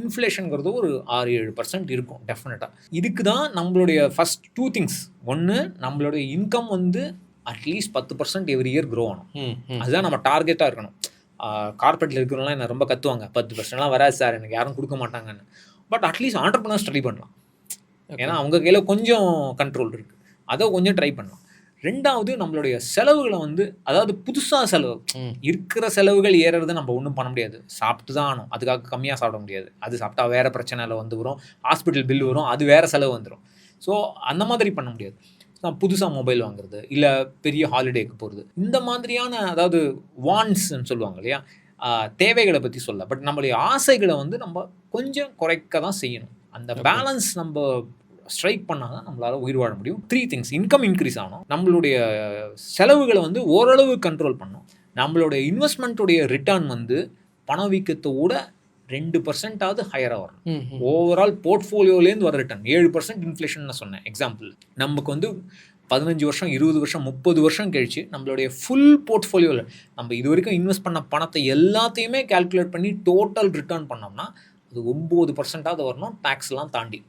இன்ஃப்ளேஷனுங்கிறது ஒரு 6-7% இருக்கும் டெஃபினட்டாக. இதுக்கு தான் நம்மளுடைய ஃபஸ்ட் 2 திங்ஸ். ஒன்று, நம்மளுடைய இன்கம் வந்து அட்லீஸ்ட் 10% எவ்ரி இயர் க்ரோ ஆகணும். அதுதான் நம்ம டார்கெட்டாக இருக்கணும். கார்பரேட்டில் இருக்கிறவங்களாம் என்ன ரொம்ப கத்துவாங்க, 10%லாம் வராது சார், எனக்கு யாரும் கொடுக்க மாட்டாங்கன்னு. பட் அட்லீஸ்ட் ஆண்டர்ப்ரனர்ஸ் ட்ரை பண்ணலாம். ஏன்னா அவங்க கையில் கொஞ்சம் கண்ட்ரோல் இருக்குது, அதை கொஞ்சம் ட்ரை பண்ணலாம். ரெண்டாவது, நம்மளுடைய செலவுகளை வந்து, அதாவது புதுசாக செலவு, இருக்கிற செலவுகள் ஏறுறது நம்ம ஒன்றும் பண்ண முடியாது, சாப்பிட்டு தான் ஆகணும். அதுக்காக கம்மியாக சாப்பிட முடியாது. அது சாப்பிட்டா வேறு பிரச்சனையில் வந்து வரும், ஹாஸ்பிட்டல் பில் வரும், அது வேறு செலவு வந்துடும். ஸோ அந்த மாதிரி பண்ண முடியாது. நான் புதுசாக மொபைல் வாங்குறது, இல்லை பெரிய ஹாலிடேக்கு போகிறது, இந்த மாதிரியான, அதாவது வான்ஸ்ன்னு சொல்லுவாங்க இல்லையா, தேவைகளை பற்றி சொல்ல. பட் நம்மளுடைய ஆசைகளை வந்து நம்ம கொஞ்சம் குறைக்க தான் செய்யணும். அந்த பேலன்ஸ் நம்ம ஸ்ட்ரைக் பண்ணால் தான் நம்மளால் உயிர் வாழ முடியும். 3 திங்ஸ். இன்கம் இன்க்ரீஸ் ஆகணும், நம்மளுடைய செலவுகளை வந்து ஓரளவு கண்ட்ரோல் பண்ணணும், நம்மளுடைய இன்வெஸ்ட்மெண்ட்டுடைய ரிட்டர்ன் வந்து பணவீக்கத்தோட 2%ஆவது ஹையராக வரணும். ஓவரால் போர்ட்ஃபோலியோலேருந்து வர ரிட்டர்ன் 7% இன்ஃப்ளேஷன் நான் சொன்னேன் எக்ஸாம்பிள். நமக்கு வந்து 15 வருஷம், 20 வருஷம், 30 வருஷம் கழிச்சு நம்மளுடைய ஃபுல் போர்ட்ஃபோலியோவில் நம்ம இது வரைக்கும் இன்வெஸ்ட் பண்ண பணத்தை எல்லாத்தையுமே கால்குலேட் பண்ணி டோட்டல் ரிட்டர்ன் பண்ணோம்னா அது 9%ஆவது வரணும், டேக்ஸ்லாம் தாண்டி.